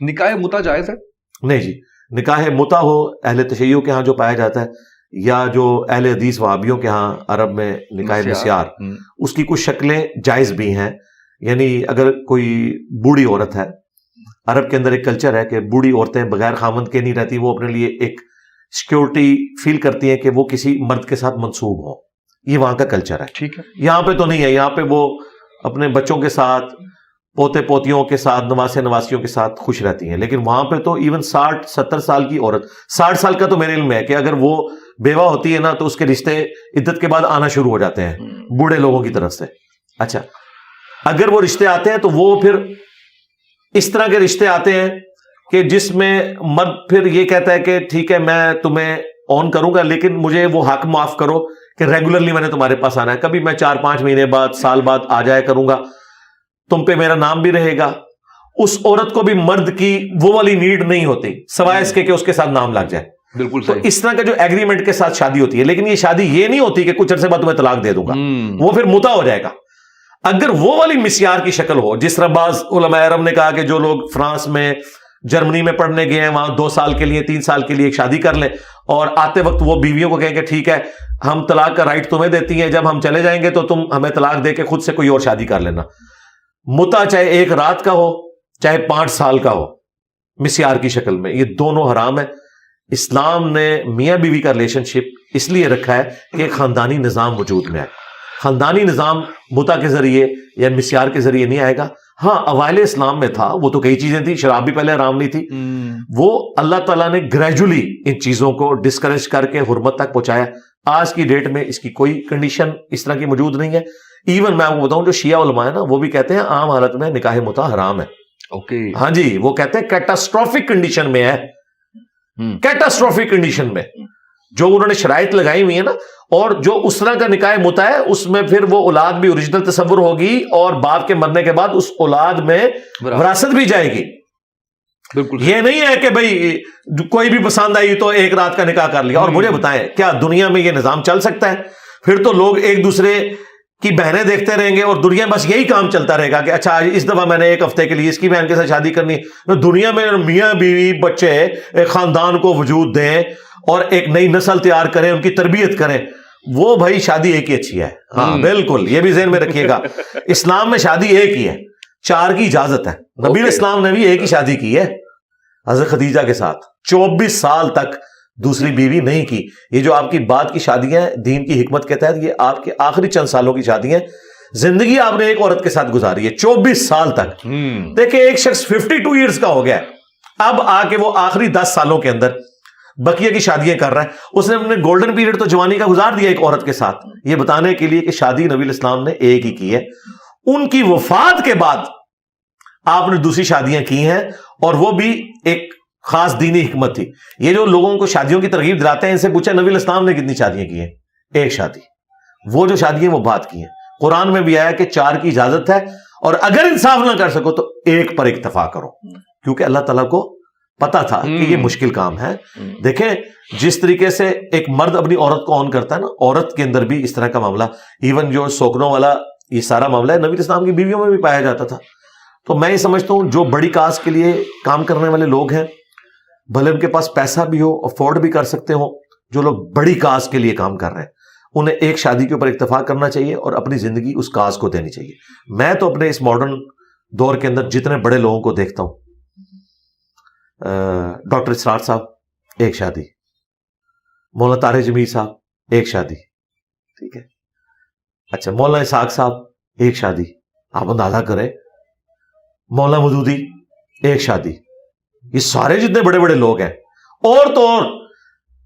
نکاح متا جائز ہے؟ نہیں جی، نکاح متا ہو اہل تشیع کے ہاں جو پایا جاتا ہے، یا جو اہل حدیث وہابیوں کے ہاں عرب میں نکاح مسیار، اس کی کچھ شکلیں جائز بھی ہیں. یعنی اگر کوئی بوڑھی عورت ہے، عرب کے اندر ایک کلچر ہے کہ بوڑھی عورتیں بغیر خامند کے نہیں رہتی، وہ اپنے لیے ایک سیکیورٹی فیل کرتی ہیں کہ وہ کسی مرد کے ساتھ منسوب ہو. یہ وہاں کا کلچر ہے. ٹھیک ہے. یہاں پہ تو نہیں ہے. یہاں پہ وہ اپنے بچوں کے ساتھ، پوتے پوتیوں کے ساتھ، نواسے نواسیوں کے ساتھ خوش رہتی ہیں. لیکن وہاں پہ تو ایون 60-70 سال کی عورت، 60 سال کا تو میرے علم میں ہے کہ اگر وہ بیوہ ہوتی ہے نا تو اس کے رشتے عدت کے بعد آنا شروع ہو جاتے ہیں بوڑھے لوگوں کی طرف سے. اچھا، اگر وہ رشتے آتے ہیں تو وہ پھر اس طرح کے رشتے آتے ہیں کہ جس میں مرد پھر یہ کہتا ہے کہ ٹھیک ہے میں تمہیں آن کروں گا، لیکن مجھے وہ حق معاف کرو کہ ریگولرلی میں نے تمہارے پاس آنا ہے. کبھی میں 4-5 مہینے بعد، سال بعد آ جایا کروں گا، تم پہ میرا نام بھی رہے گا. اس عورت کو بھی مرد کی وہ والی نیڈ نہیں ہوتی سوائے اس کے کہ اس کے ساتھ نام لگ جائے. بالکل. تو اس طرح کا جو ایگریمنٹ کے ساتھ شادی ہوتی ہے، لیکن یہ شادی یہ نہیں ہوتی کہ کچھ عرصے بعد تمہیں طلاق دے دوں گا، وہ پھر متا ہو جائے گا. اگر وہ والی مسیار کی شکل ہو، جس طرح بعض علماء عرب نے کہا کہ جو لوگ فرانس میں، جرمنی میں پڑھنے گئے ہیں، وہاں 2 سال کے لیے، 3 سال کے لیے ایک شادی کر لیں اور آتے وقت وہ بیویوں کو کہیں کہ ٹھیک ہے ہم طلاق کا رائٹ تمہیں دیتی ہیں، جب ہم چلے جائیں گے تو تم ہمیں طلاق دے کے خود سے کوئی اور شادی کر لینا. متا چاہے 1 رات کا ہو چاہے 5 سال کا ہو، مسیار کی شکل میں، یہ دونوں حرام ہے. اسلام نے میاں بیوی کا ریلیشن شپ اس لیے رکھا ہے کہ ایک خاندانی نظام وجود میں آئے. خاندانی نظام متا کے ذریعے یا مسیار کے ذریعے نہیں آئے گا. ہاں اوائل اسلام میں تھا، وہ تو کئی چیزیں تھیں، شراب بھی پہلے حرام نہیں تھی. وہ اللہ تعالیٰ نے گریجولی ان چیزوں کو ڈسکریج کر کے حرمت تک پہنچایا. آج کی ڈیٹ میں اس کی کوئی کنڈیشن اس طرح کی موجود نہیں ہے. ایون میں آپ کو بتاؤں جو شیعہ علماء ہے نا، وہ بھی کہتے ہیں عام حالت میں نکاح متا حرام ہے. اوکے. ہاں جی، وہ کہتے ہیں کیٹاسٹروفک کنڈیشن میں ہے، کیٹاسٹروفک کنڈیشن میں جو انہوں نے شرائط لگائی ہوئی ہے نا. اور جو اس طرح کا نکاح متا ہے اس میں پھر وہ اولاد بھی اوریجنل تصور ہوگی اور باپ کے مرنے کے بعد اس اولاد میں وراثت بھی جائے گی. بالکل. یہ نہیں ہے کہ بھائی کوئی بھی پسند آئی تو 1 رات کا نکاح کر لیا. اور مجھے بتائیں کیا دنیا میں یہ نظام چل سکتا ہے؟ پھر تو لوگ ایک دوسرے کی بہنیں دیکھتے رہیں گے اور دنیا بس یہی کام چلتا رہے گا کہ اچھا اس دفعہ میں نے 1 ہفتے کے لیے اس کی بہن کے ساتھ شادی کرنی. دنیا میں میاں بیوی بچے ایک خاندان کو وجود دیں اور ایک نئی نسل تیار کریں، ان کی تربیت کریں، وہ بھائی شادی ایک ہی اچھی ہے. ہاں بالکل، یہ بھی ذہن میں رکھیے گا. اسلام میں شادی ایک ہی ہے، 4 کی اجازت ہے. نبی اسلام نے بھی ایک ہی شادی کی ہے حضرت خدیجہ کے ساتھ، 24 سال تک دوسری بیوی نہیں کی. یہ جو آپ کی بات کی شادیاں دین کی حکمت کے تحت، یہ آپ کے آخری چند سالوں کی شادیاں، زندگی آپ نے ایک عورت کے ساتھ گزاری ہے 24 سال تک. دیکھیں ایک شخص 52 ایئرز کا ہو گیا ہے، اب آ کے وہ آخری 10 سالوں کے اندر بقیہ کی شادیاں کر رہا ہے. اس نے اپنے گولڈن پیریڈ تو جوانی کا گزار دیا ایک عورت کے ساتھ، یہ بتانے کے لیے کہ شادی نبی الاسلام نے ایک ہی کی ہے. ان کی وفات کے بعد آپ نے دوسری شادیاں کی ہیں، اور وہ بھی ایک خاص دینی حکمت تھی. یہ جو لوگوں کو شادیوں کی ترغیب دلاتے ہیں، ان سے پوچھا نبی الاسلام نے کتنی شادیاں کی ہیں؟ 1 شادی. وہ جو شادیاں وہ بات کی ہیں، قرآن میں بھی آیا کہ 4 کی اجازت ہے، اور اگر انصاف نہ کر سکو تو 1 پر اکتفا کرو، کیونکہ اللہ تعالیٰ کو پتا تھا کہ یہ مشکل کام ہے. دیکھیں جس طریقے سے ایک مرد اپنی عورت کو آن کرتا ہے نا، عورت کے اندر بھی اس طرح کا معاملہ، ایون جو سوکنوں والا یہ سارا معاملہ ہے نبی اسلام کی بیویوں میں بھی پایا جاتا تھا. تو میں یہ سمجھتا ہوں جو بڑی کاز کے لیے کام کرنے والے لوگ ہیں، بھلے ان کے پاس پیسہ بھی ہو، افورڈ بھی کر سکتے ہو، جو لوگ بڑی کاز کے لیے کام کر رہے ہیں انہیں ایک شادی کے اوپر اکتفا کرنا چاہیے اور اپنی زندگی اس کاز کو دینی چاہیے. میں تو اپنے اس ماڈرن دور کے اندر جتنے بڑے لوگوں کو دیکھتا ہوں، ڈاکٹر اسرار صاحب 1 شادی، مولانا طارق جمیل صاحب 1 شادی، ٹھیک ہے. اچھا مولانا اسحاق صاحب 1 شادی، آپ اندازہ کریں. مولانا مودودی 1 شادی. یہ سارے جتنے بڑے بڑے لوگ ہیں، اور تو اور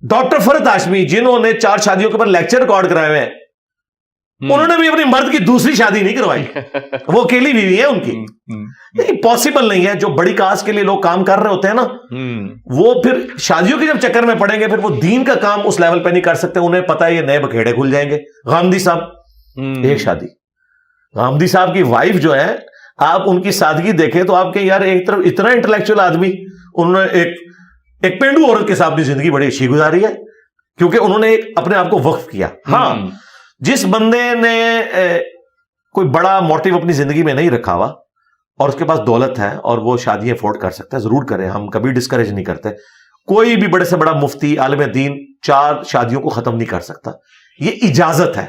ڈاکٹر فرحت ہاشمی جنہوں نے 4 شادیوں کے اوپر لیکچر ریکارڈ کرائے ہوئے ہیں، انہوں نے بھی اپنی مرد کی دوسری شادی نہیں کروائی، وہ اکیلی بیوی ہے ان کی. نہیں پاسبل نہیں ہے. جو بڑی کاز کے لیے لوگ کام کر رہے ہوتے ہیں نا، وہ پھر شادیوں کے جب چکر میں پڑیں گے پھر وہ دین کا کام اس لیول پہ نہیں کر سکتے. انہیں پتا ہے یہ نئے بکھیڑے کھل جائیں گے. غامدی صاحب 1 شادی. غامدی صاحب کی وائف جو ہے، آپ ان کی سادگی دیکھیں تو آپ کے یار ایک طرف اتنا انٹلیکچوئل آدمی، انہوں نے ایک پینڈو عورت کے ساتھ اپنی زندگی بڑی اچھی گزاری ہے، کیونکہ انہوں نے اپنے آپ کو وقف کیا. ہاں جس بندے نے کوئی بڑا موٹیو اپنی زندگی میں نہیں رکھا ہوا، اور اس کے پاس دولت ہے اور وہ شادی افورڈ کر سکتا ہے، ضرور کرے، ہم کبھی ڈسکریج نہیں کرتے. کوئی بھی بڑے سے بڑا مفتی عالم دین 4 شادیوں کو ختم نہیں کر سکتا. یہ اجازت ہے،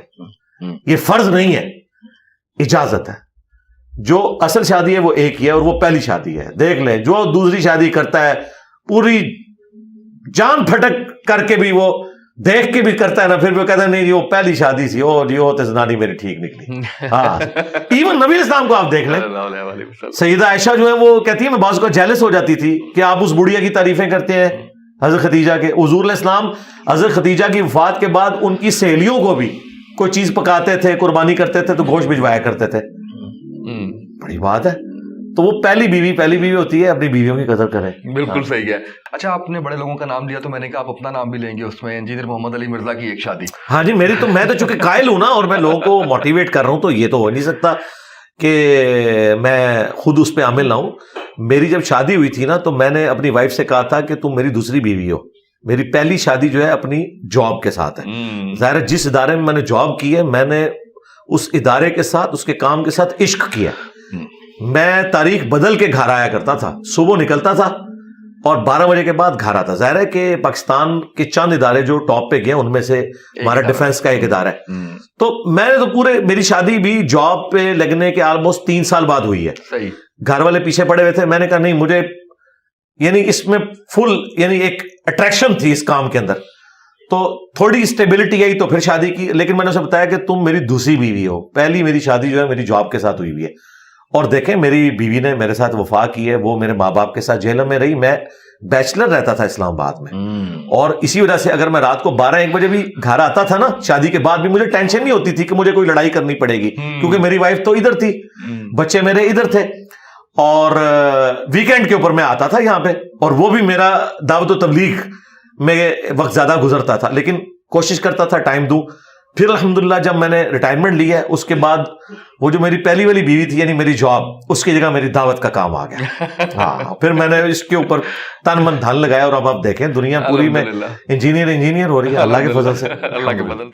یہ فرض نہیں ہے، اجازت ہے. جو اصل شادی ہے وہ ایک ہی ہے اور وہ پہلی شادی ہے. دیکھ لیں جو دوسری شادی کرتا ہے پوری جان پھٹک کر کے بھی وہ دیکھ کے بھی کرتا ہے نا، پھر وہ کہتا ہے نہیں جی وہ پہلی شادی تھی، او جی وہ تو زنانی میری ٹھیک نکلی. ہاں ایون نبی اسلام کو آپ دیکھ لیں، سیدہ عائشہ جو ہے وہ کہتی ہے میں بعض کو جیلس ہو جاتی تھی کہ آپ اس بڑھیا کی تعریفیں کرتے ہیں حضرت خدیجہ کے. حضور علیہ السلام حضرت خدیجہ کی وفات کے بعد ان کی سہیلیوں کو بھی کوئی چیز پکاتے تھے، قربانی کرتے تھے تو گوشت بھجوایا کرتے تھے. بڑی بات ہے. تو وہ پہلی بیوی ہوتی ہے، اپنی بیویوں کی قدر کریں. بالکل صحیح ہے. اچھا آپ نے بڑے لوگوں کا نام لیا تو میں نے کہا آپ اپنا نام بھی لیں گے اس میں. انجینئر محمد علی مرزا کی ایک شادی. ہاں جی میں تو چونکہ قائل ہوں نا اور میں لوگوں کو موٹیویٹ کر رہا ہوں، تو یہ تو ہو نہیں سکتا کہ میں خود اس پہ عامل نہ ہوں. میری جب شادی ہوئی تھی نا تو میں نے اپنی وائف سے کہا تھا کہ تم میری دوسری بیوی ہو. میری پہلی شادی جو ہے اپنی جاب کے ساتھ ہے. ظاہر ہے جس ادارے میں نے جاب کی ہے میں نے اس ادارے کے ساتھ، اس کے کام کے ساتھ عشق کیا. میں تاریخ بدل کے گھر آیا کرتا تھا، صبح نکلتا تھا اور 12 بجے کے بعد گھر آتا. ظاہر ہے کہ پاکستان کے چند ادارے جو ٹاپ پہ گئے ان میں سے ہمارا ڈیفنس کا ایک ادارہ ہے. تو میں نے تو میری شادی بھی جاب پہ لگنے کے آلموسٹ 3 سال بعد ہوئی ہے. صحیح. گھر والے پیچھے پڑے ہوئے تھے. میں نے کہا نہیں مجھے یعنی اس میں فل یعنی ایک اٹریکشن تھی اس کام کے اندر، تو تھوڑی اسٹیبلٹی آئی تو پھر شادی کی. لیکن میں نے اسے بتایا کہ تم میری دوسری بیوی ہو، پہلی میری شادی جو ہے میری جاب کے ساتھ ہوئی ہوئی ہے. اور دیکھیں میری بیوی نے میرے ساتھ وفا کی ہے، وہ میرے ماں باپ کے ساتھ جیل میں رہی. میں بیچلر رہتا تھا اسلام آباد میں، اور اسی وجہ سے اگر میں رات کو 12-1 بجے بھی گھر آتا تھا نا شادی کے بعد بھی مجھے ٹینشن نہیں ہوتی تھی کہ مجھے کوئی لڑائی کرنی پڑے گی، کیونکہ میری وائف تو ادھر تھی، بچے میرے ادھر تھے. اور ویکینڈ کے اوپر میں آتا تھا یہاں پہ، اور وہ بھی میرا دعوت و تبلیغ میں وقت زیادہ گزرتا تھا، لیکن کوشش کرتا تھا ٹائم دوں. پھر الحمدللہ جب میں نے ریٹائرمنٹ لی ہے اس کے بعد وہ جو میری پہلی والی بیوی تھی یعنی میری جاب، اس کی جگہ میری دعوت کا کام آ گیا. ہاں پھر میں نے اس کے اوپر تن من دھن لگایا، اور اب آپ دیکھیں دنیا پوری میں انجینئر ہو رہی ہے اللہ کے فضل سے. اللہ کے فضل.